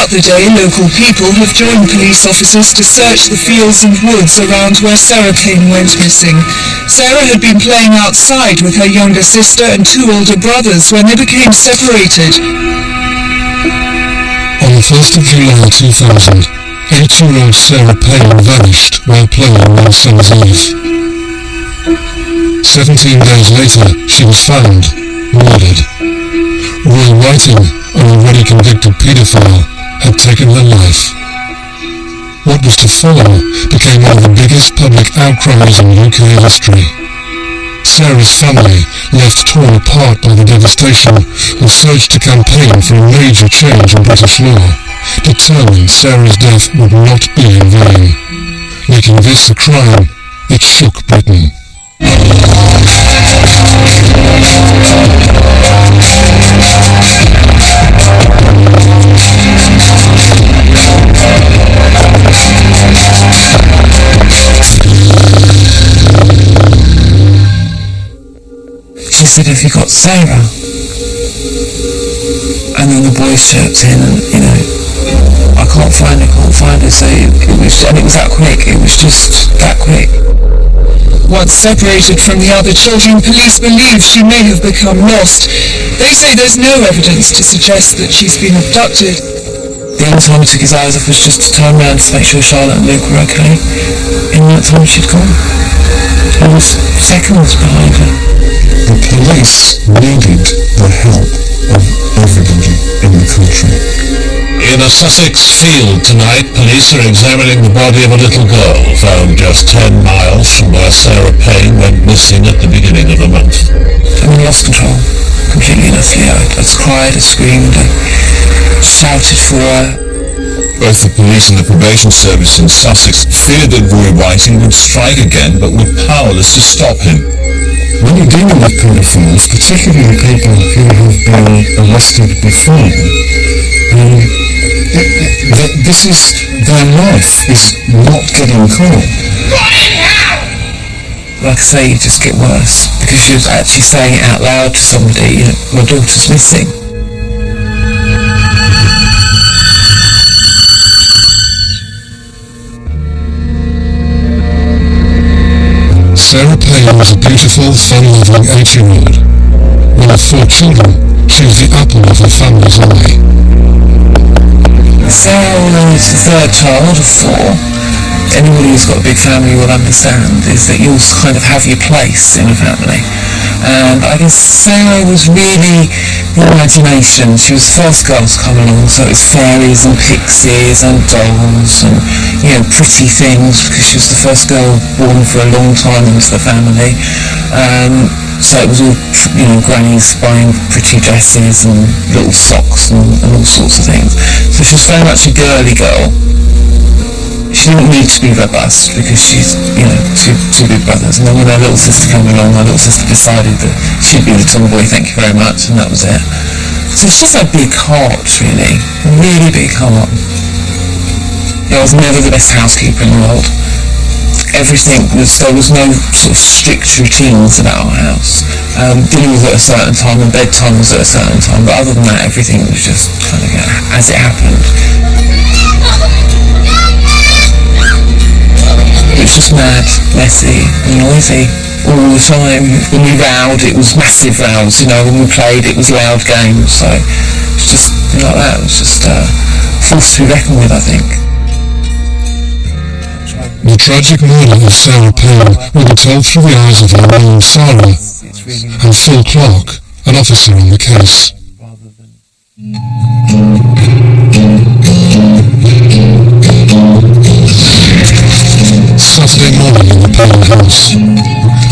Throughout the day, local people have joined police officers to search the fields and woods around where Sarah Payne went missing. Sarah had been playing outside with her younger sister and two older brothers when they became separated. On the 1st of July 2000, 8-year-old Sarah Payne vanished while playing on Summer's Eve. 17 days later, she was found, murdered. Roy Whiting, an already convicted paedophile, had taken her life. What was to follow became one of the biggest public outcries in UK history. Sarah's family, left torn apart by the devastation, have surged to campaign for a major change in British law, determined Sarah's death would not be in vain, making this a crime that shook Britain. She said, "Have you got Sarah?" And then the boys chirped in, and I can't find her. So it was that quick. It was just that quick. Once separated from the other children, police believe she may have become lost. They say there's no evidence to suggest that she's been abducted. The only time he took his eyes off was just to turn around to make sure Charlotte and Luke were okay. In that time she'd gone. He was seconds behind her. The police needed the help of everybody in the country. In a Sussex field tonight, police are examining the body of a little girl found just 10 miles from where Sarah Payne went missing at the beginning of the month. I lost control completely and utterly. I cried, I screamed, I shouted for her. Both the police and the probation service in Sussex feared that Roy Whiting would strike again, but were powerless to stop him. When you're dealing with paedophiles, particularly people who have been arrested before, this is their life, is not getting caught. Like I say, you just get worse, because she was actually saying it out loud to somebody, my daughter's missing. Sarah Payne was a beautiful, fun-loving 8-year-old. One of 4 children, she was the apple of her family's eye. Sarah was the third child of 4. Anybody who's got a big family will understand is that you'll kind of have your place in a family. And I guess Sarah was really the imagination. She was the first girl to come along, so it was fairies and pixies and dolls and, pretty things, because she was the first girl born for a long time into the family. So it was all, grannies buying pretty dresses and little socks and all sorts of things. So she was very much a girly girl. She didn't need to be robust because she's, two big brothers. And then when her little sister came along, her little sister decided that she'd be the tomboy, thank you very much, and that was it. So she's a big heart, really. A really big heart. I was never the best housekeeper in the world. There was no sort of strict routines about our house. Dinner was at a certain time and bedtime was at a certain time, but other than that, everything was just kind of as it happened. It was just mad, messy, and noisy all the time. When we rowed, it was massive rows, when we played, it was loud games, so it's just like that. It was just a force to be reckoned with, I think. The tragic murder of Sarah Payne will be told through the eyes of her mum, Sarah, and Phil Clark, an officer on the case. Saturday morning in the Payne house.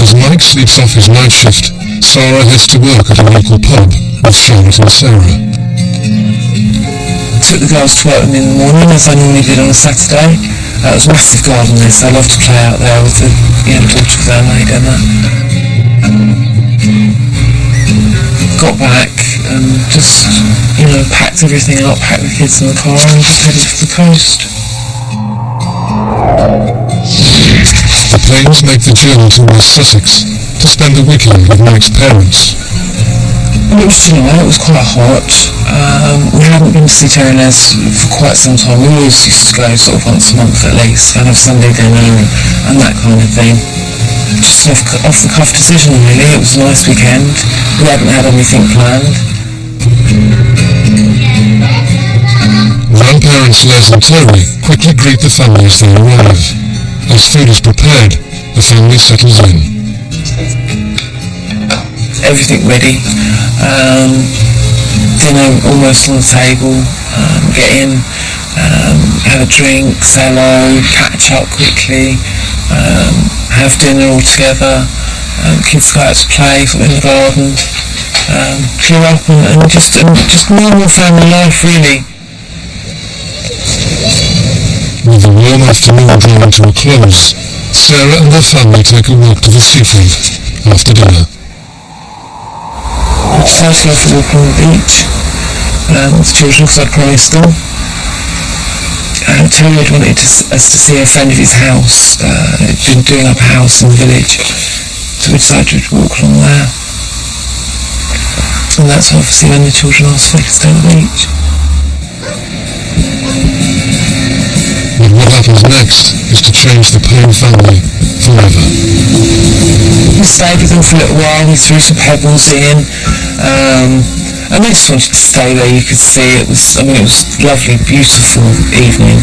As Mike sleeps off his night shift, Sarah heads to work at a local pub with Charlotte and Sarah. I took the girls to work with me in the morning, as I normally did on a Saturday. It was a massive garden there, so I loved to play out there with the daughter of the landlady and that. Got back and just, packed everything up, packed the kids in the car and just headed to the coast. The Paynes make the journey to West Sussex to spend the weekend with Mike's parents. And it was July, it was quite hot. We hadn't been to see Terry and Les for quite some time. We always used to go sort of once a month at least, kind of Sunday dinner and that kind of thing. Just an off-the-cuff decision really. It was a nice weekend. We hadn't had anything planned. Grandparents Les and Terry quickly greet the family as they arrive. As food is prepared, the family settles in. Everything ready. Dinner almost on the table. Get in, have a drink, say hello, catch up quickly, have dinner all together. Kids go out to play sort of in the garden, clear up and just normal family life really. With the warm afternoon drawing to a close, Sarah and her family take a walk to the seafront after dinner. We decided to go for a walk on the beach with the children because I'd promised them. Terry had wanted us to see a friend of his house. He'd been doing up a house in the village, so we decided to walk along there. And that's obviously when the children asked me to stay on the beach. But what happens next is to change the Payne family forever. We stayed with them for a little while, we threw some pebbles in, and they just wanted to stay there. You could see it was a lovely, beautiful evening.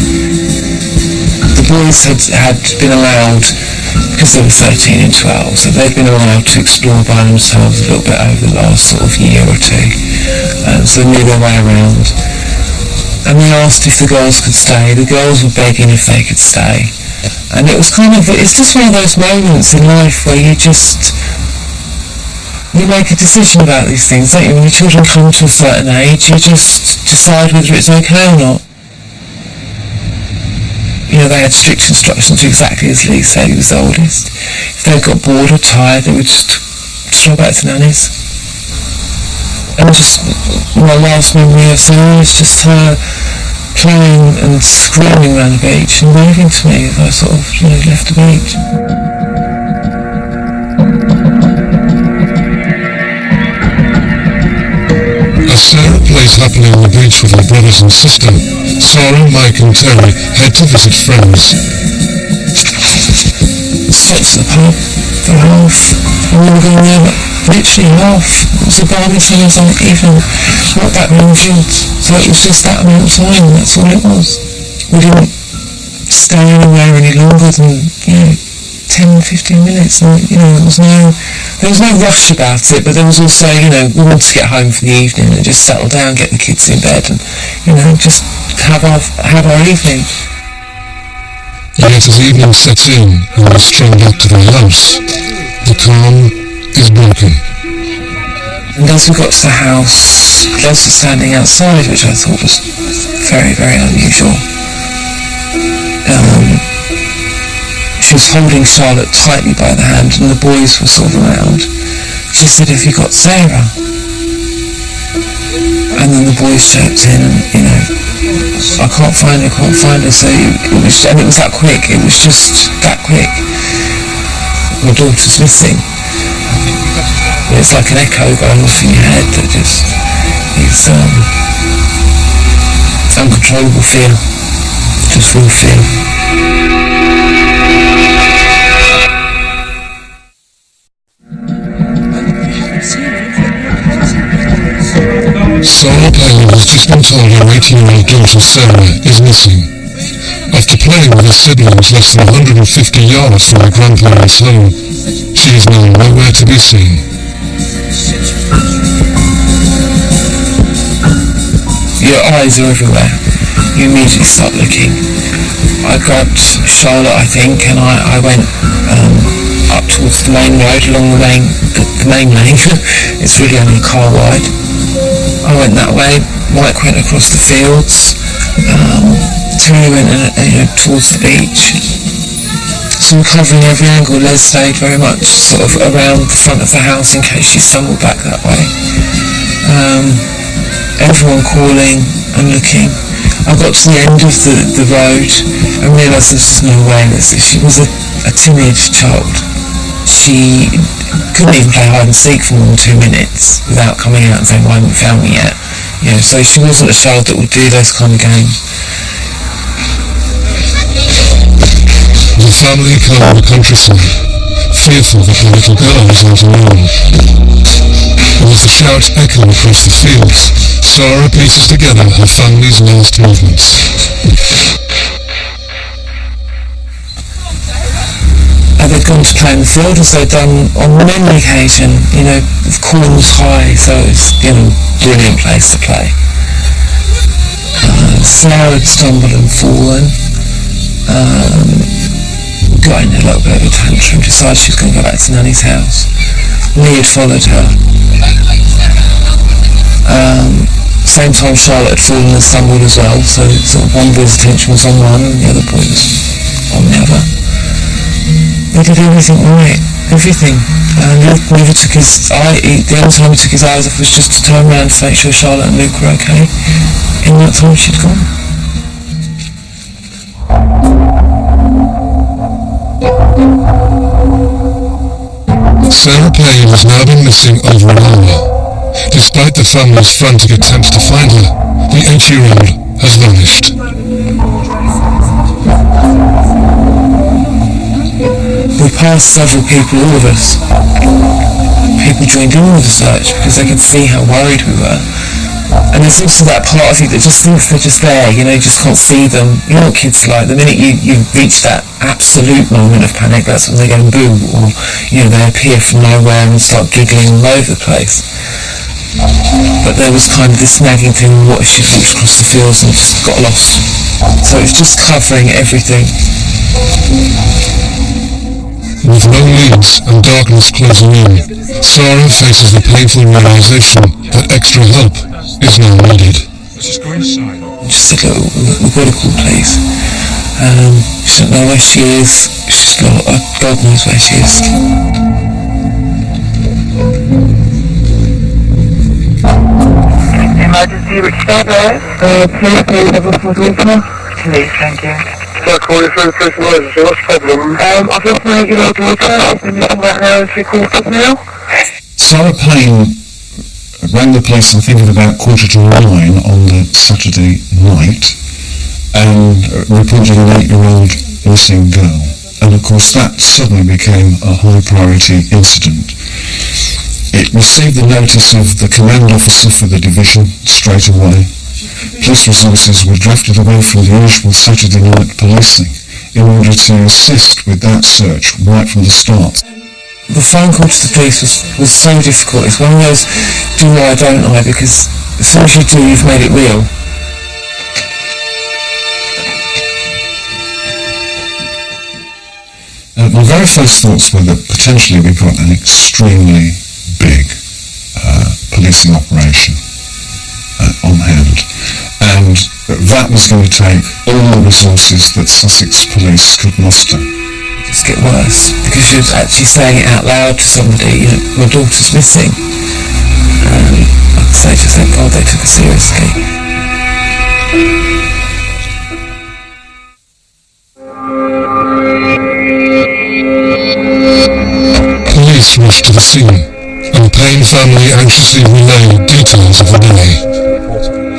The boys had been allowed, because they were 13 and 12, so they'd been allowed to explore by themselves a little bit over the last sort of year or two, so they knew their way around. And they asked if the girls could stay. The girls were begging if they could stay. And it was it's just one of those moments in life where you make a decision about these things, don't you? When your children come to a certain age, you just decide whether it's okay or not. You know, they had strict instructions exactly as Lee said, he was the oldest. If they got bored or tired, they would just go back to Nanny's. And just my last memory of Sarah is just her playing and screaming around the beach and waving to me as I sort of, left the beach. As Sarah plays happily on the beach with her brothers and sister, Sarah, Mike and Terry head to visit friends. Stopped at the pub for half, and we were going there literally half. It was a bargain seller's evening, not back round the fields. So it was just that amount of time, that's all it was. We didn't stay anywhere any longer than, 10, 15 minutes, and, there was no rush about it, but there was also, we wanted to get home for the evening and just settle down, get the kids in bed and, just have our evening. Yet as evening sets in and they stroll back to their house, the calm is broken. And as we got to the house, Les was standing outside, which I thought was very, very unusual. She was holding Charlotte tightly by the hand and the boys were sort of around. She said, "Have you got Sarah?" And then the boys chirped in and, I can't find her, so it was that quick, it was just that quick. My daughter's missing. It's like an echo going off in your head that just, it's uncontrollable fear, just real fear. Sarah Payne has just been told her 18-year-old daughter Sarah is missing. After playing with her siblings less than 150 yards from her grandparents' home, she is now nowhere to be seen. Your eyes are everywhere. You immediately start looking. I grabbed Charlotte, I think, and I went up towards the main road along the main lane. It's really only a car wide. I went that way. Mike went across the fields. Terry went towards the beach. So we're covering every angle. Les stayed very much sort of around the front of the house in case she stumbled back that way. Everyone calling and looking. I got to the end of the road and realised there was just no way that she was a timid child. she couldn't even play hide and seek for more than 2 minutes without coming out and saying, "Well, I haven't found me yet." So she wasn't a child that would do those kind of games. The family covered the countryside, fearful that the little girl was not alone. And as the shouts echo across the fields, Sarah pieces together her family's last movements. They'd gone to play in the field, as they'd done on many occasion. The corn was high, so it was, brilliant place to play. Sarah had stumbled and fallen, got in a little bit of a tantrum, decided she was going to go back to Nanny's house. Lee had followed her. Same time Charlotte had fallen and stumbled as well, so sort of one boy's attention was on one and the other boy was on the other. He did everything right, everything. Never took his eye. The only time he took his eyes off was just to turn around to make sure Charlotte and Luke were okay. In that time she'd gone. Sarah Payne has now been missing over an hour. Despite the family's frantic attempts to find her, the 8-year-old has vanished. We passed several people, all of us. People joined in with the search because they could see how worried we were. And there's also that part of you that just thinks they're just there, you just can't see them. You know what kids are like. The minute you reach that absolute moment of panic, that's when they go boo, or, they appear from nowhere and start giggling all over the place. But there was kind of this nagging thing, what if she walked across the fields and just got lost? So it's just covering everything. With no leads and darkness closing in, Sarah faces the painful realization that extra help is now needed. Just said, "Look, we've got to call police. She don't know where she is. She's not, God knows where she is." Emergency, which service? Please, please, have a daughter. Please, thank you. I call you through the police emergency, what's the problem? I've lost my 8-year-old daughter. She's been missing about an hour and 3/4 now. Sarah Payne rang the police, I think, at about 8:45 on the Saturday night and reported an 8-year-old missing girl. And of course that suddenly became a high priority incident. It received the notice of the command officer for the division straight away. Police resources were drafted away from the usual Saturday night policing in order to assist with that search right from the start. The phone call to the police was so difficult. It's one of those do I, don't I, because as soon as you do, you've made it real. My very first thoughts were that potentially we've got an extremely big policing operation on hand, and that was going to take all the resources that Sussex Police could muster. It just get worse, because she was actually saying it out loud to somebody, my daughter's missing. And I'd say just thank God they took her seriously. Police rushed to the scene, and the Payne family anxiously relayed details of the day.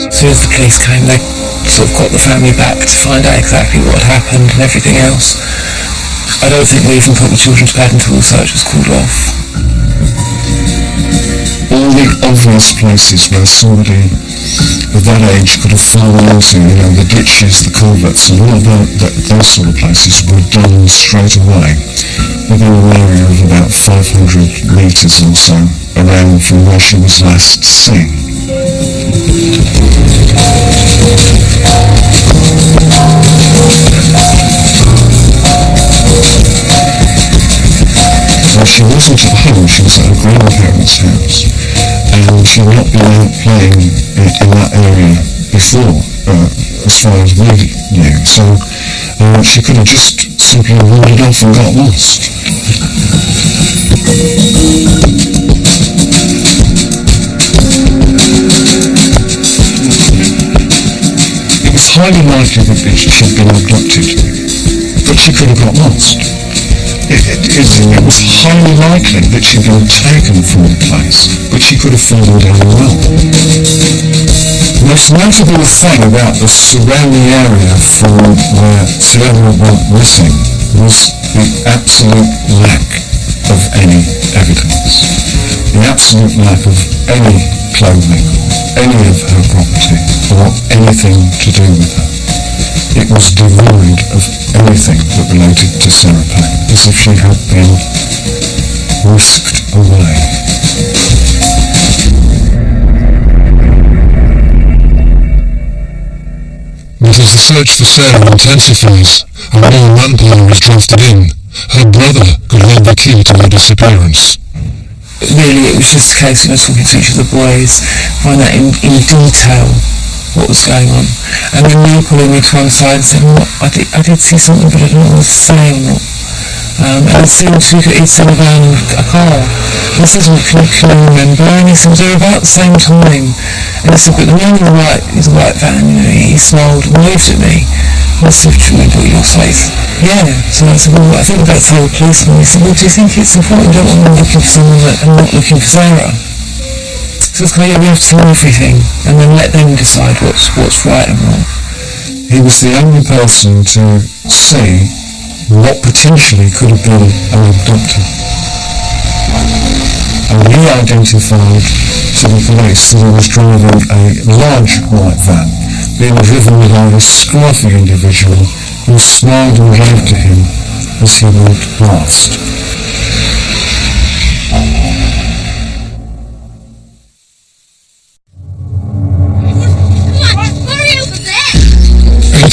As soon as the police came, they sort of got the family back to find out exactly what had happened and everything else. I don't think we even put the children to bed until the search was called off. All the obvious places where somebody of that age could have fallen into, the ditches, the culverts, and all of those sort of places were done straight away within an area of about 500 metres or so around from where she was last seen. So she wasn't at home, she was at her grandparents' house, and she had not been out playing in that area before, as far as we knew, so she could have just simply wandered off and got lost. It was highly likely that she'd been abducted, but she could have got lost. It was highly likely that she'd been taken from the place, but she could have fallen down a well. The most notable thing about the surrounding area from where Sarah went missing was the absolute lack of any evidence. The absolute lack of any clothing, any of her property, or anything to do with her. It was devoid of anything that related to Sarah Payne, as if she had been whisked away. But as the search for Sarah intensifies and more manpower is drafted in, her brother could hold the key to her disappearance. Really, it was just a case of us talking to each of the boys, find out in detail what was going on. And then me pulling me to one side and saying, I did see something, but I don't know what to say or not. And it seemed it's in a van and a car. And I said, can you remember? And he said, they were about the same time. And he said, but the man in the white van, he smiled and waved at me. And I said, do you remember what you lost faith? Yeah. So I said, well, I think we're about to tell the policeman. He said, well, do you think it's important? I don't want them looking for someone and not looking for Sarah. So it's kind of, we have to tell everything and then let them decide what's right and wrong. He was the only person to see what potentially could have been an abductor. And he identified to the police that he was driving a large white van, being driven by a scruffy individual who smiled and waved to him as he walked past.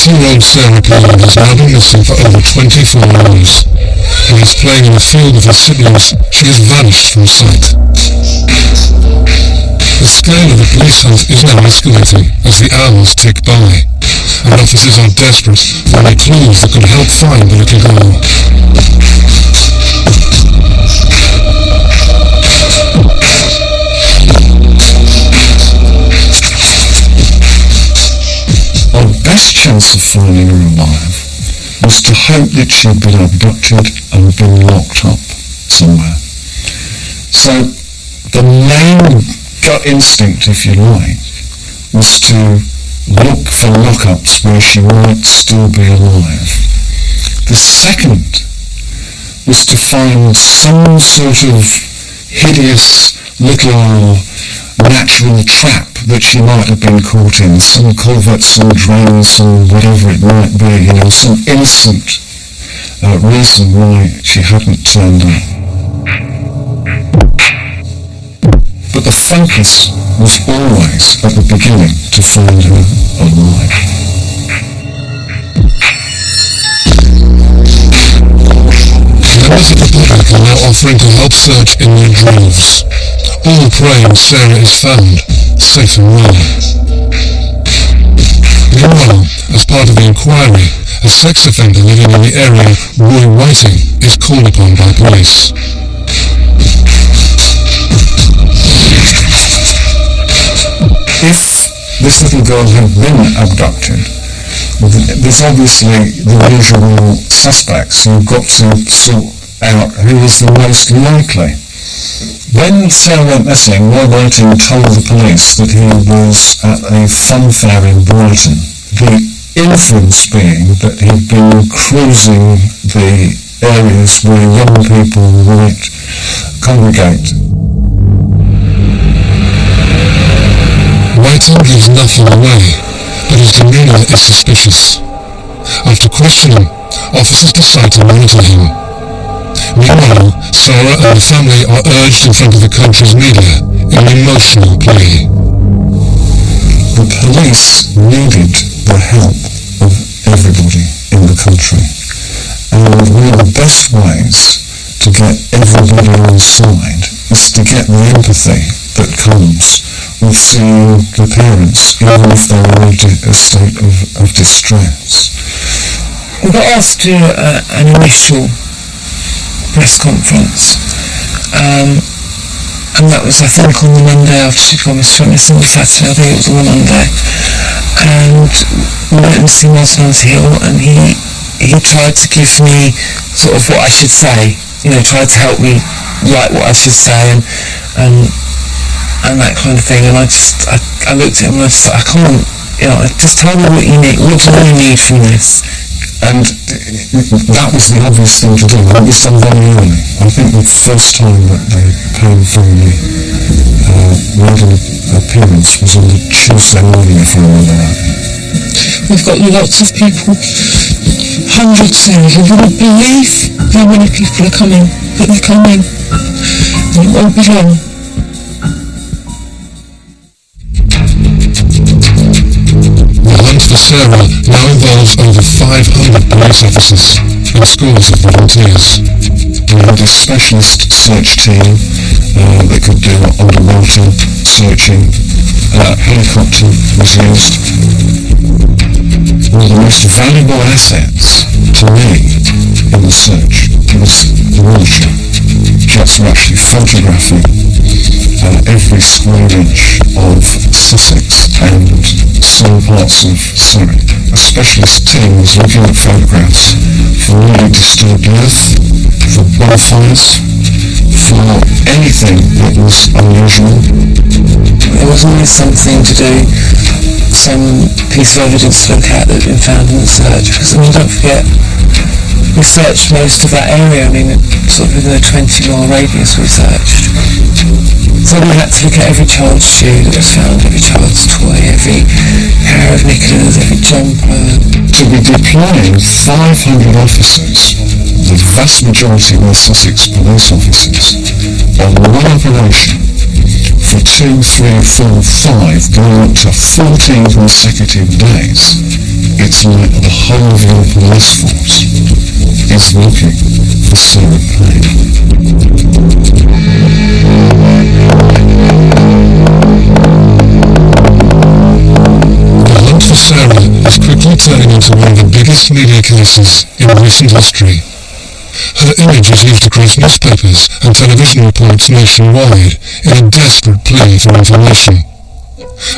Year-old Sarah Payne has now been missing for over 24 hours. Whilst playing in the field with her siblings, she has vanished from sight. The scale of the police hunt is now escalating as the hours tick by, and officers are desperate for any clues that could help find the little girl. Best chance of finding her alive was to hope that she'd been abducted and been locked up somewhere. So the main gut instinct, if you like, was to look for lockups where she might still be alive. The second was to find some sort of hideous little natural trap that she might have been caught in, some culvert, some drain, some whatever it might be, some innocent reason why she hadn't turned up. But the focus was always, at the beginning, to find her alive. Members of the public are now offering to help search in their droves, all praying Sarah is found, safe and well. Meanwhile, as part of the inquiry, a sex offender living in the area, Roy Whiting, is called upon by police. If this little girl had been abducted, there's obviously the usual suspects. You've got to sort out who is the most likely. When Sarah went missing, Roy Whiting told the police that he was at a fun fair in Brighton. The inference being that he'd been cruising the areas where young people might congregate. Whiting gives nothing away, but his demeanour is suspicious. After questioning, officers decide to monitor him. Meanwhile, Sarah and the family are urged in front of the country's media in an emotional plea. The police needed the help of everybody in the country, and one of the best ways to get everybody on side is to get the empathy that comes with seeing the parents, even if they're in a state of distress. We got asked to do an initial press conference, and that was, I think, on the Monday after she'd gone missing, on the Saturday. I think it was on the Monday, and we went and see Mosnan's Hill, and he tried to give me sort of what I should say, tried to help me write what I should say and that kind of thing. And I looked at him and I just thought, I can't, just tell me what you need. What do you need from this? And that was the obvious thing to do. That was done very early. I think the first time that the Payne family made an appearance was on the Tuesday morning, if I remember right. We've got lots of people, hundreds, Sarah. You wouldn't believe how many people are coming, but they're coming. And it won't be long. The hunt for Sarah now involves over 500 police officers and scores of volunteers. We had a specialist search team that could do underwater searching. A helicopter was used. One of the most valuable assets to me in the search was the military. Jets were actually photographing every square inch of Sussex and some parts of Surrey. A specialist team was looking at photographs for newly disturbed earth, for bonfires, for anything that was unusual. There was always something to do, some piece of evidence to look at that had been found in the search, because don't forget, we searched most of that area. Sort of within a 20-mile radius we searched. So we had to look at every child's shoe that was found, every child's toy, every pair of knickers, every jumper. To be deploying 500 officers, the vast majority were Sussex police officers, on one operation for 2, 3, 4, 5, going up to 14 consecutive days, it's like the whole of your police force is looking for Sarah Payne. The hunt for Sarah is quickly turning into one of the biggest media cases in recent history. Her image is used across newspapers and television reports nationwide in a desperate plea for information.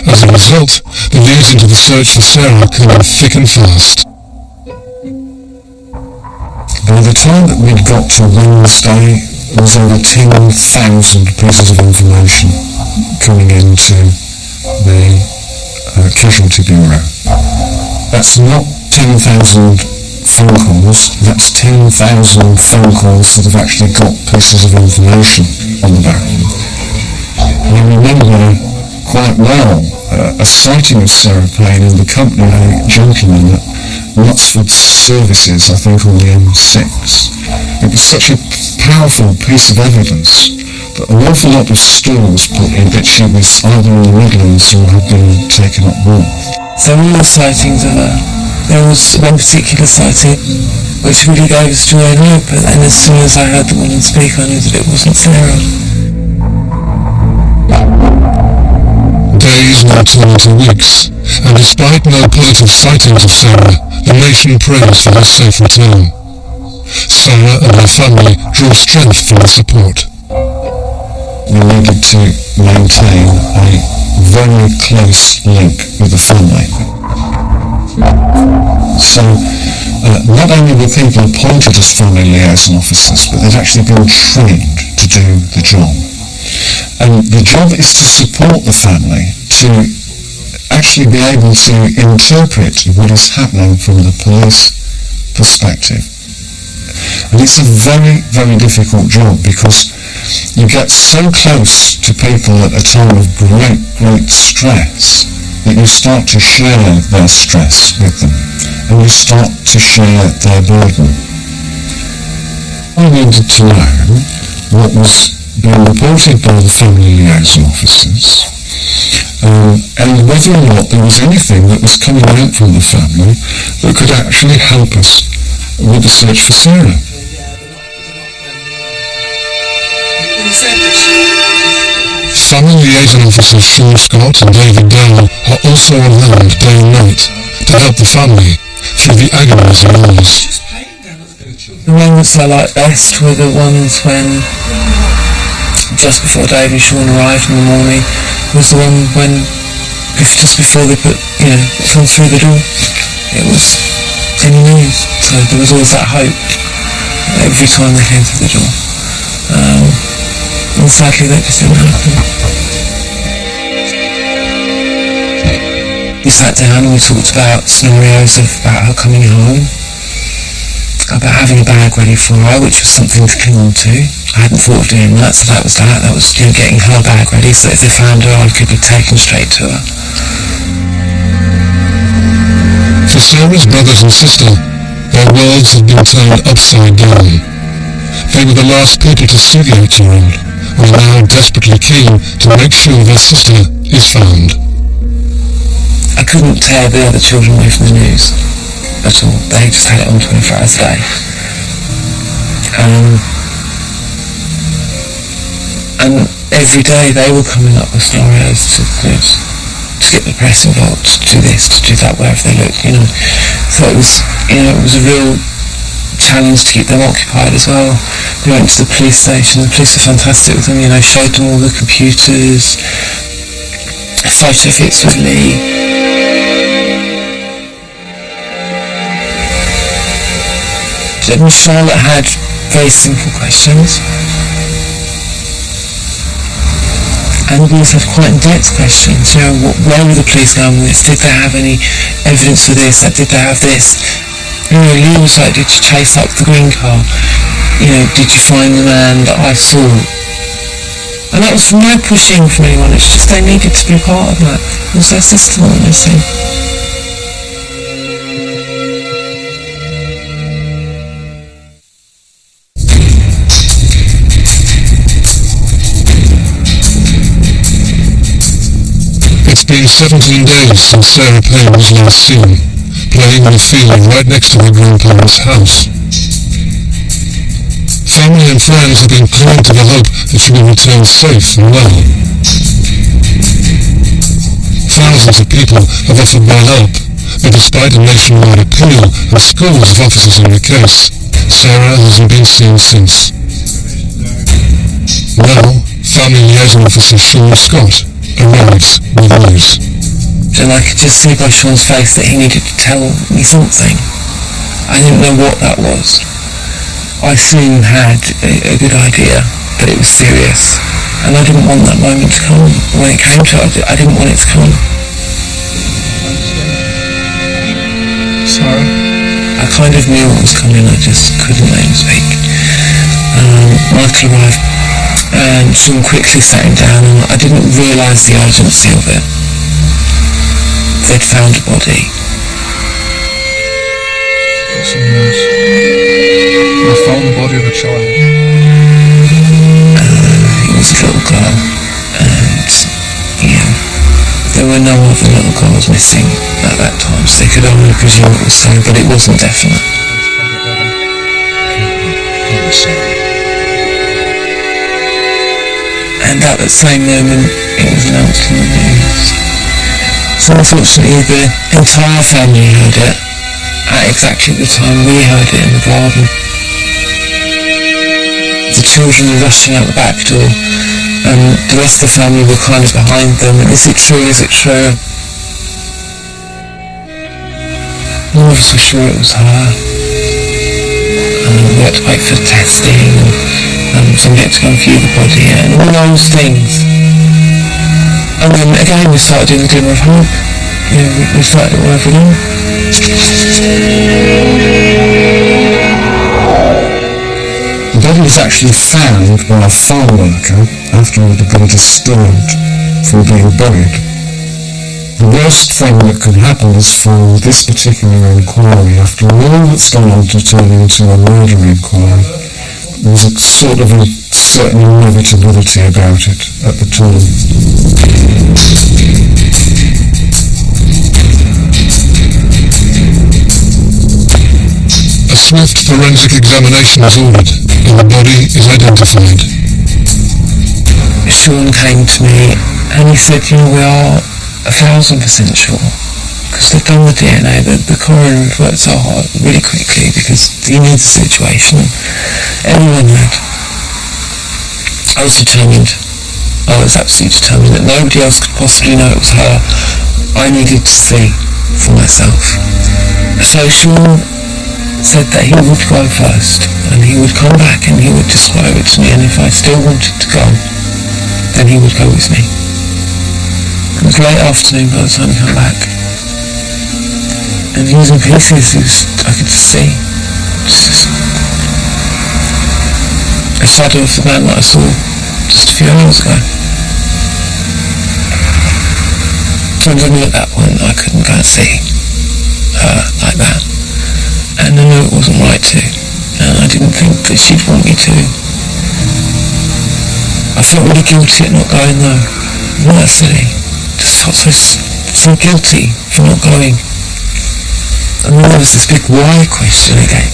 As a result, the leads into the search for Sarah come in thick and fast. By the time that we'd got to Wednesday, there was over 10,000 pieces of information coming into the Casualty Bureau. That's not 10,000 phone calls, that's 10,000 phone calls that have actually got pieces of information on the back. I remember quite well a sighting of Sarah Payne in the company of a gentleman at Knutsford Services, I think on the M6. It was such a powerful piece of evidence that an awful lot of store was put in that she was either in the Midlands or had been taken up north. So all the sightings of her. There was one particular sighting which really gave us joy and hope, and as soon as I heard the woman speak I knew that it wasn't Sarah. Days now turn into weeks, and despite no positive sightings of Sarah, the nation prays for her safe return. Sarah and her family draw strength from the support. We needed to maintain a very close link with the family. So, not only were people appointed as family liaison officers, but they'd actually been trained to do the job. And the job is to support the family, to actually be able to interpret what is happening from the police perspective. And it's a very, very difficult job because you get so close to people at a time of great, great stress that you start to share their stress with them and you start to share their burden. I wanted to know what was being reported by the family liaison officers and whether or not there was anything that was coming out from the family that could actually help us with the search for Sarah. Family liaison officers Sean Scott and David Dowell are also on hand day and night to help the family through the agonizing hours. The moments I like best were the ones when, just before Dave and Sean arrived in the morning, was the one when, just before they come through the door, it was any news. So there was always that hope every time they came through the door. And sadly that just didn't happen. We sat down and we talked about scenarios about her coming home, about having a bag ready for her, which was something to cling on to. I hadn't thought of doing that, so that was getting her bag ready so that if they found her I could be taken straight to her. For Sarah's brothers and sister, their worlds had been turned upside down. They were the last people to see the 8-year-old, and are now desperately keen to make sure their sister is found. I couldn't tear the other children away from the news at all. They just had it on 24 hours a day. And every day they were coming up with scenarios to get the press involved, to do this, to do that, wherever they looked, So it was a real challenge to keep them occupied as well. They went to the police station. The police were fantastic with them, showed them all the computers, photo fits with Lee. Charlotte had very simple questions, and we also had quite in-depth questions. Where were the police going with this? Did they have any evidence for this? Did they have this? Lee was like, did you chase up the green car? Did you find the man that I saw? And that was no pushing from anyone. It's just they needed to be part of that. It was their sister that missing. It's been 17 days since Sarah Payne was last seen, playing in a field right next to her grandparents' house. Family and friends have been clinging to the hope that she will return safe and well. Thousands of people have offered their help, but despite a nationwide appeal and scores of officers on the case, Sarah hasn't been seen since. Now, Family Liaison Officer Sean Scott arrives with news. And I could just see by Sean's face that he needed to tell me something. I didn't know what that was. I soon had a good idea that it was serious, and I didn't want that moment to come. When it came to it, I didn't want it to come. Sorry? I kind of knew what was coming, I just couldn't let him speak. Michael arrived, and Sean quickly sat him down, and I didn't realise the urgency of it. They'd found a body. Got some news. I found the body of a child. It was a little girl, and there were no other little girls missing at that time, so they could only presume it was her, but it wasn't definite. And at that same moment, it was announced in the news. So unfortunately, the entire family heard it at exactly the time we heard it in the garden. The children were rushing out the back door, and the rest of the family were kind of behind them. And is it true? Is it true? None of us were sure it was her. We had to wait for testing, and somebody had to go and view the body, and all those things. And then again we started doing the glimmer of hope. We started it all over again. The body was actually found by a farm worker after it had been disturbed from being buried. The worst thing that could happen is for this particular inquiry, after all that's gone on to turn into a murder inquiry, there was a sort of a certain inevitability about it at the time. A swift forensic examination is ordered, and the body is identified. Sean came to me and he said, we are 1,000% sure, because they've done the DNA, the coroner had worked so hard really quickly because he knew the situation. Everyone had. I was determined. I was absolutely determined that nobody else could possibly know it was her. I needed to see for myself. So Sean said that he would go first, and he would come back and he would describe it to me, and if I still wanted to go, then he would go with me. It was late afternoon by the time he came back, and he was in pieces. I could just see just a shadow of the man that I saw just a few hours ago. And I knew at that point I couldn't go and see her like that, and I knew it wasn't right to, and I didn't think that she'd want me to. I felt really guilty at not going though. Isn't that silly? Just felt so guilty for not going. And then there was this big why question again.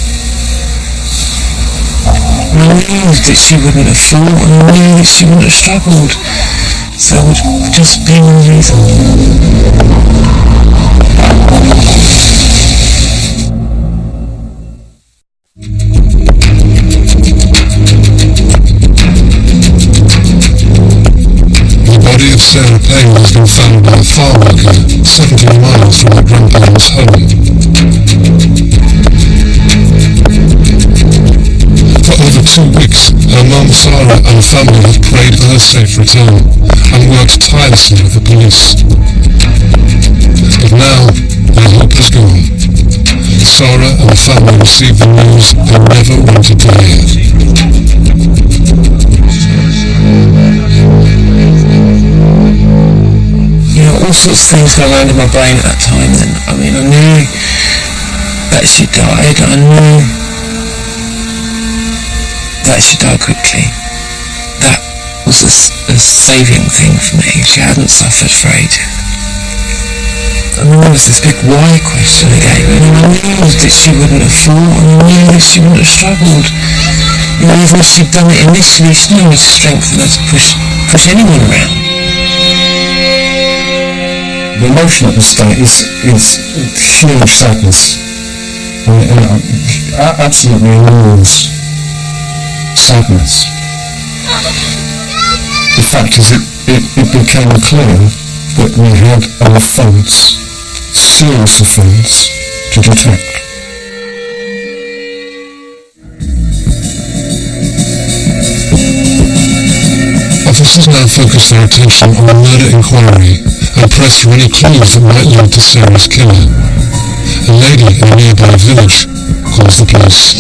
And I knew that she wouldn't have thought, and I knew that she wouldn't have struggled. So it would just be no reason. The body of Sarah Payne has been found by a farm worker 17 miles from her grandparents' home. For over 2 weeks, her mum Sarah and the family have prayed for her safe return and worked tirelessly with the police. But now, their hope is gone. Sarah and the family received the news they never wanted to hear. You know, all sorts of things go around in my brain at that time then. I mean, I knew that she died, I knew that she died quickly. That was a saving thing for me. She hadn't suffered for ages. And then there was this big why question again, and I knew that she wouldn't have fought, and I knew that she wouldn't have struggled. You know, even if she'd done it initially, she didn't have the strength for her to push anyone around. The emotion at the start is huge sadness. Absolutely enormous sadness. The fact is it became clear that we had an offence, serious offence, to detect. Officers now focus their attention on the murder inquiry and press for any clues that might lead to Sarah's killer. A lady in a nearby village calls the police.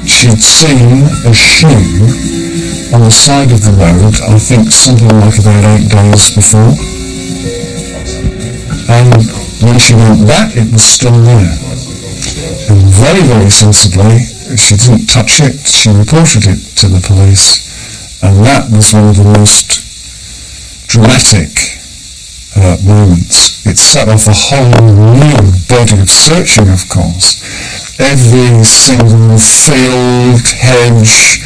She'd seen a shoe on the side of the road, I think something like about 8 days before. And when she went back, it was still there. And very, very sensibly, she didn't touch it, she reported it to the police. And that was one of the most dramatic moments. It set off a whole new body of searching, of course. Every single field, hedge,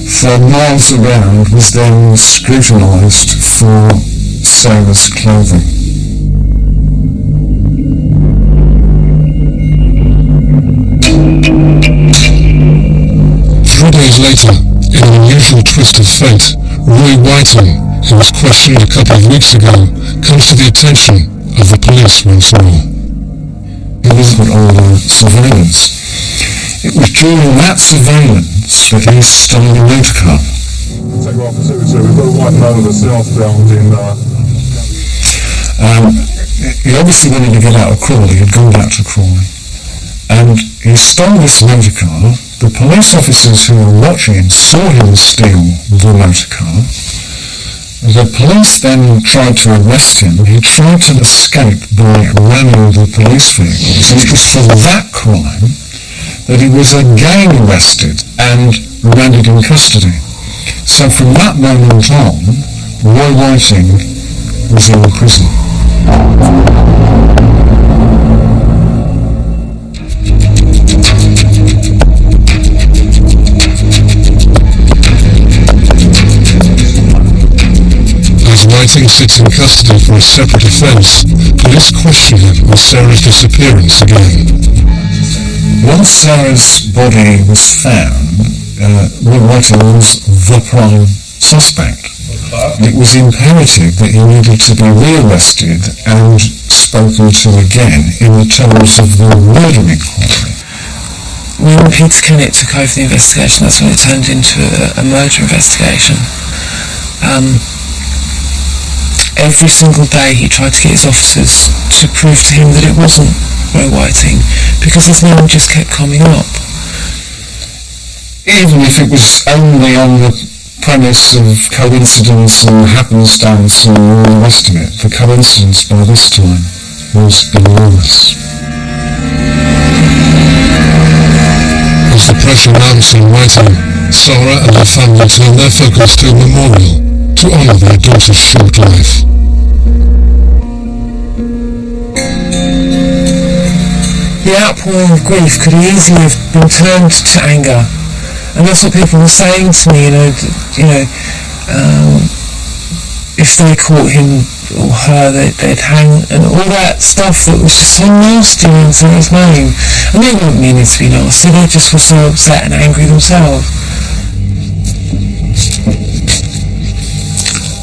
for miles around was then scrutinised for Sarah's clothing. 3 days later, in an unusual twist of fate, Roy Whiting, who was questioned a couple of weeks ago, comes to the attention of the police once more. He was put under surveillance. It was during that surveillance that he stole a motor car. Take off so we've got a white man of the southbound in He obviously wanted to get out of Crawley, he'd gone back to Crawley. And he stole this motor car. The police officers who were watching him saw him steal the motor car. The police then tried to arrest him. He tried to escape by ramming the police vehicles, and it was for that crime that he was again arrested and remanded in custody. So from that moment on, Roy Whiting was in prison. As Whiting sits in custody for a separate offence, police question him on Sarah's disappearance again. Once Sarah's body was found, Roy Whiting was the prime suspect. it was imperative that he needed to be rearrested and spoken to again in the terms of the murder inquiry. When Peter Kennett took over the investigation, that's when it turned into a murder investigation. Every single day he tried to get his officers to prove to him that it wasn't Roy Whiting, because his name just kept coming up. Even if it was only on the premise of coincidence and happenstance and all the rest of it, the coincidence by this time was enormous. As the pressure mounts on Whiting, Sarah and her family turn their focus to a memorial to honour their daughter's short life. The outpouring of grief could easily have been turned to anger, and that's what people were saying to me. If they caught him or her, they'd hang, and all that stuff that was just so nasty in Sarah's name. And they weren't meaning to be nasty; they just were so upset and angry themselves.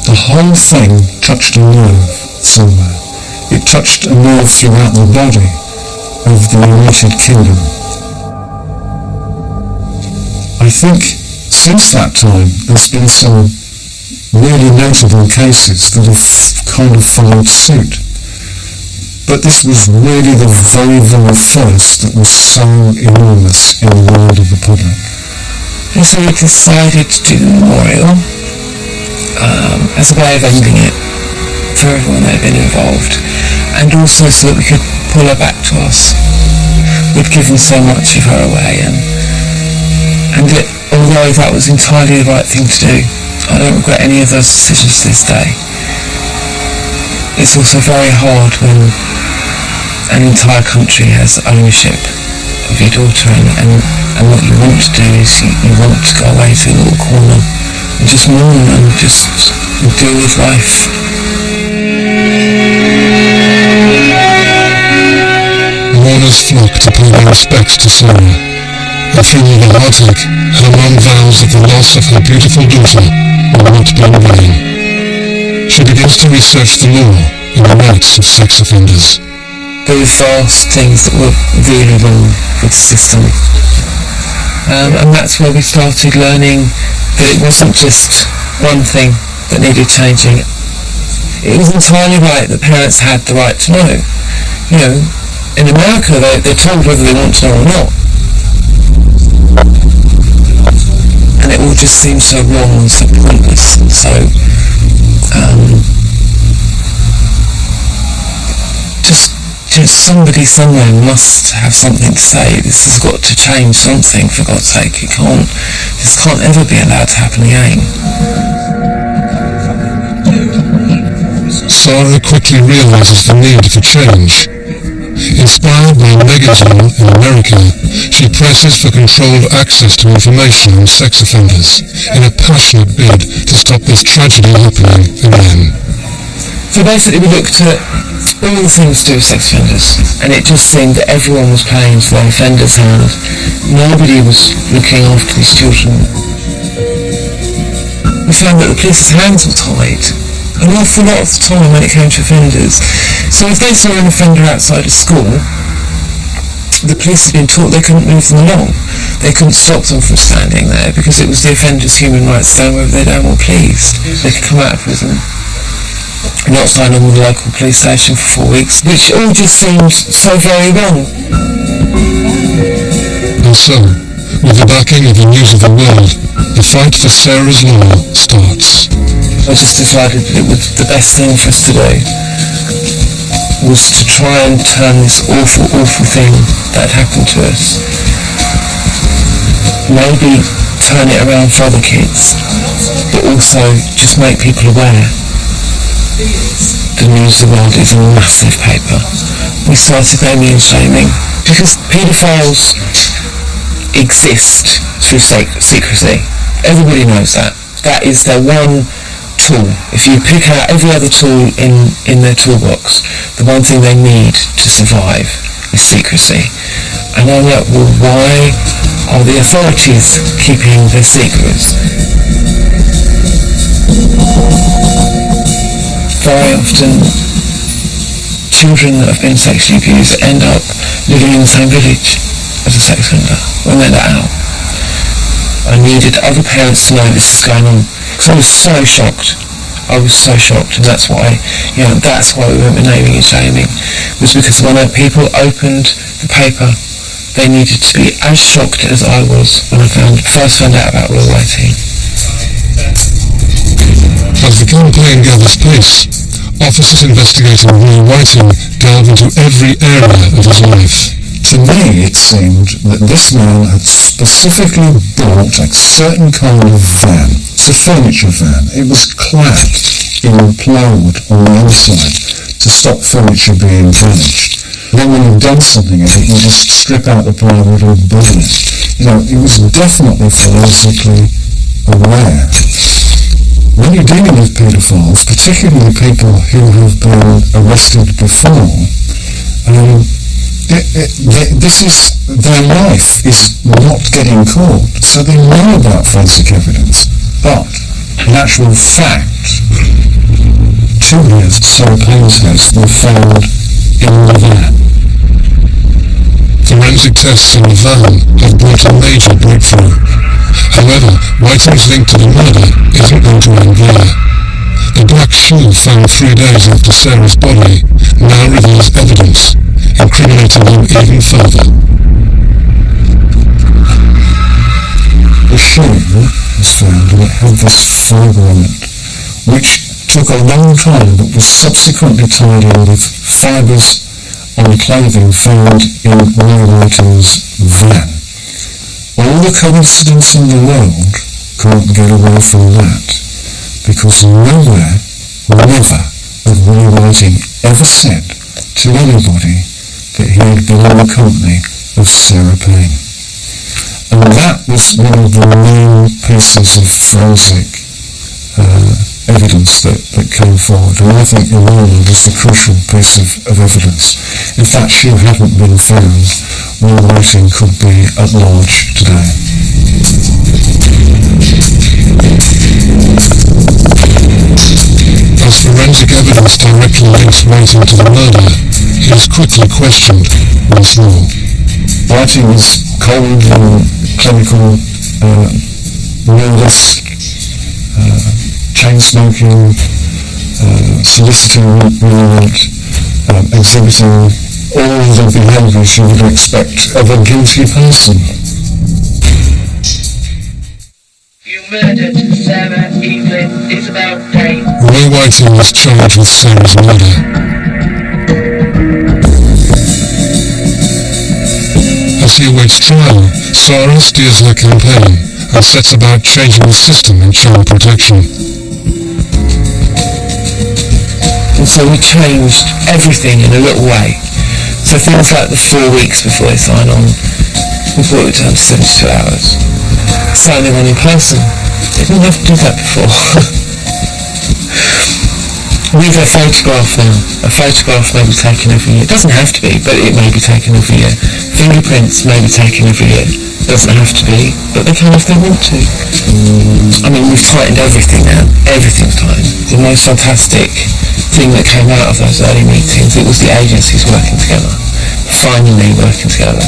The whole thing touched a nerve somewhere. It touched a nerve throughout the body of the United Kingdom. I think since that time there's been some really notable cases that have kind of followed suit. But this was really the very, very first that was so enormous in the world of the public. And so we decided to do the memorial as a way of ending it for everyone that had been involved, and also so that we could pull her back to us. We'd given so much of her away, and although that was entirely the right thing to do, I don't regret any of those decisions to this day. It's also very hard when an entire country has ownership of your daughter, and what you want to do is you want to go away to a little corner and just mourn and just deal with life. Mourners flock to pay their respects to Sarah, and feeling the heartache, her mum vows that the loss of her beautiful daughter will not be in vain. She begins to research the law and the rights of sex offenders. There were vast things that were really wrong with the system, and that's where we started learning that it wasn't just one thing that needed changing. It was entirely right that parents had the right to know. In America, they're told whether they want to know or not. And it all just seems so wrong and so pointless, and so just somebody somewhere must have something to say. This has got to change something, for God's sake. This can't ever be allowed to happen again. Sarah quickly realizes the need for change. Inspired by Megaton in America, she presses for controlled access to information on sex offenders in a passionate bid to stop this tragedy happening again. So basically we looked at all the things to do with sex offenders, and it just seemed that everyone was playing into their offender's hand. Nobody was looking after these children. We found that the police's hands were tied an awful lot of the time when it came to offenders. So if they saw an offender outside of school, the police had been taught they couldn't move them along. They couldn't stop them from standing there because it was the offender's human rights to stand wherever they damn well pleased. They could come out of prison, not sign on with the local police station for 4 weeks, which all just seemed so very wrong. And so, with the backing of the News of the World, the fight for Sarah's law starts. I just decided that it was the best thing for us to do was to try and turn this awful, awful thing that had happened to us, maybe turn it around for other kids, but also just make people aware. The News of the World is a massive paper. We started naming and shaming because paedophiles exist through secrecy. Everybody knows that. That is their one tool. If you pick out every other tool in their toolbox, the one thing they need to survive is secrecy. And I'm like, well, why are the authorities keeping their secrets? Very often, children that have been sexually abused end up living in the same village as a sex offender when they're let out. I needed other parents to know this is going on, because I was so shocked. And that's why we went with naming and shaming, was because when people opened the paper, they needed to be as shocked as I was when I first found out about Roy Whiting. As the campaign gathers pace, officers investigating Roy Whiting delve into every area of his life. To me, it seemed that this man had specifically bought a certain kind of van. It's a furniture van. It was clad in plywood on the inside to stop furniture being damaged. Then when you've done something in it, you just strip out the plywood and burn it. He was definitely forensically aware. When you're dealing with paedophiles, particularly people who have been arrested before, their life is not getting caught, so they know about forensic evidence. But, in actual fact, 2 years of Sarah Payne's heads were found in the van. Forensic tests in the van have brought a major breakthrough. However, Whiting's link to the murder isn't going to end there. The black shoe found 3 days after Sarah's body now reveals evidence, incriminating him even further. The shoe was found and it had this fibre on it, which took a long time but was subsequently tied in with fibres on clothing found in Roy Whiting's van. All the coincidence in the world can't get away from that, because nowhere, never, had Roy Whiting ever said to anybody that he had been in the company of Sarah Payne. And that was one of the main pieces of forensic evidence that came forward. And I think in my mind is the crucial piece of evidence. If that shoe hadn't been found, Roy Whiting could be at large today. As forensic evidence directly links Whiting to the murder, he is quickly questioned once more. Whiting was cold and clinical, nervous, chain-smoking, soliciting movement, exhibiting all the behaviours you would expect of a guilty person. You murdered Sarah Evelyn Isabel Payne. Roy Whiting was charged with Sarah's murder. As he awaits trial, Sarah steers her campaign and sets about changing the system in child protection. And so we changed everything in a little way. So things like the 4 weeks before they sign on, we brought it down to 72 hours. Signing on in person, they didn't have to do that before. With a photograph now. A photograph may be taken every year. It doesn't have to be, but it may be taken every year. Fingerprints may be taken every year. It doesn't have to be, but they can if they want to. I mean, we've tightened everything now. Everything's tightened. The most fantastic thing that came out of those early meetings, it was the agencies working together. Finally working together.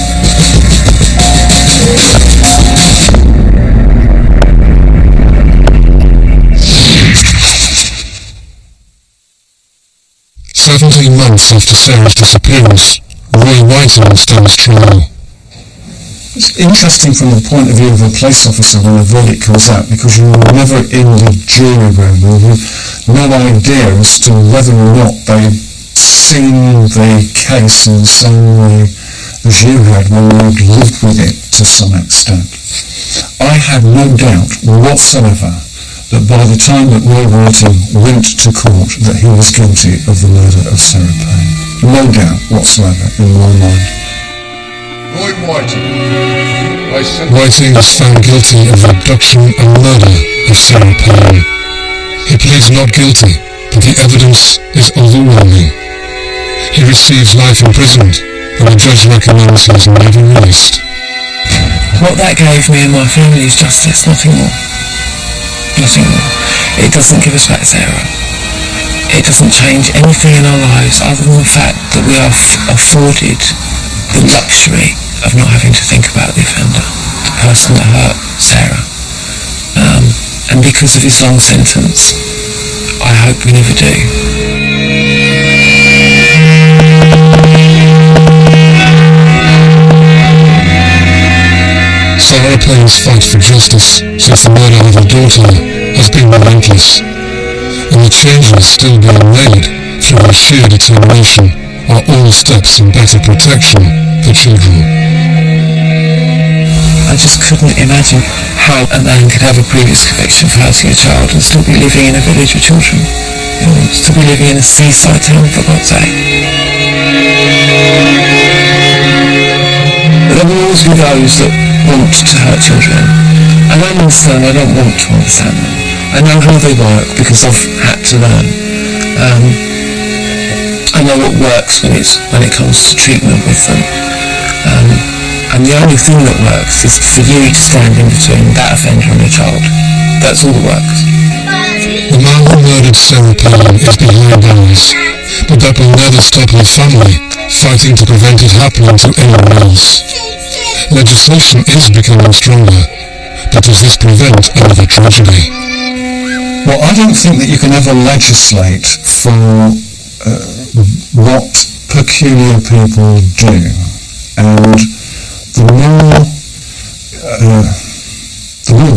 Months after Sarah's disappearance, Roy Whiting stands trial. It's interesting from the point of view of a police officer when a verdict comes out, because you're never in the jury room and you've no idea as to whether or not they've seen the case in the same way as you had when you'd lived with it to some extent. I had no doubt whatsoever that by the time that Roy Whiting went to court that he was guilty of the murder of Sarah Payne. No doubt whatsoever in my mind. Roy Whiting. Whiting is found guilty of abduction and murder of Sarah Payne. He pleads not guilty, but the evidence is overwhelming. He receives life imprisonment, and the judge recommends he is never released. What that gave me and my family is justice, nothing more. Nothing more. It doesn't give us back Sarah. It doesn't change anything in our lives other than the fact that we are afforded the luxury of not having to think about the offender, the person that hurt Sarah. And because of his long sentence, I hope we never do. Sarah Payne's fight for justice since the murder of her daughter has been relentless, and the changes still being made through her sheer determination are all steps in better protection for children. I just couldn't imagine how a man could have a previous conviction for hurting a child and still be living in a village with children. You know, still be living in a seaside town, for God's sake. But there will always be those that want to hurt children. I don't understand, I don't want to understand them. I know how they work because I've had to learn. I know what works when it comes to treatment with them. And the only thing that works is for you to stand in between that offender and a child. That's all that works. The man who murdered Sarah Payne is behind bars, but that will never stop her family fighting to prevent it happening to anyone else. Legislation is becoming stronger, but does this prevent another tragedy? Well, I don't think that you can ever legislate for what peculiar people do, and the more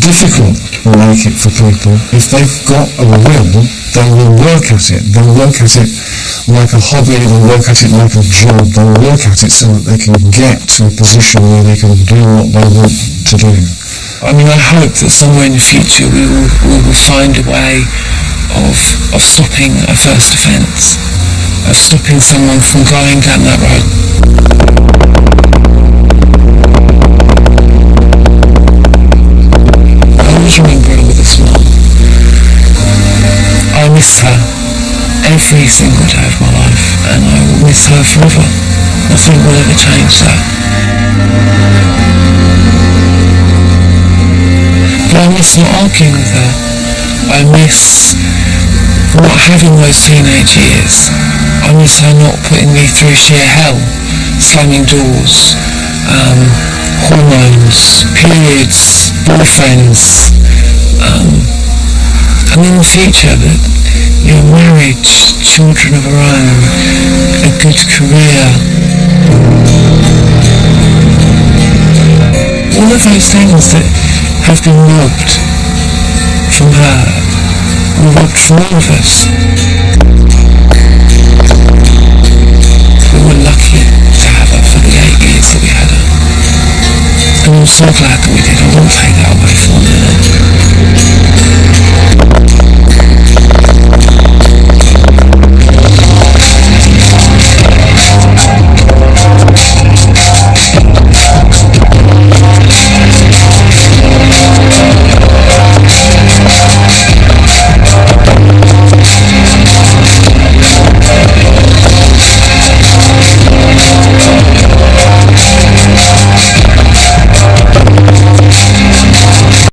difficult we make it for people, if they've got a will, they will work at it. They'll work at it like a hobby, they'll work at it like a job, they'll work at it so that they can get to a position where they can do what they want to do. I mean, I hope that somewhere in the future we will find a way of stopping a first offence, of stopping someone from going down that road. I always remember her with a smile. I miss her every single day of my life, and I will miss her forever. Nothing will ever change that. But I miss not arguing with her. I miss not having those teenage years. I miss her not putting me through sheer hell, slamming doors, hormones, periods, boyfriends, and in the future that marriage, children of her own, a good career. All of those things that have been robbed from her were robbed from all of us. We were lucky to have her for the 8 years that we had her. And I'm so glad that we did. I won't take that away from her.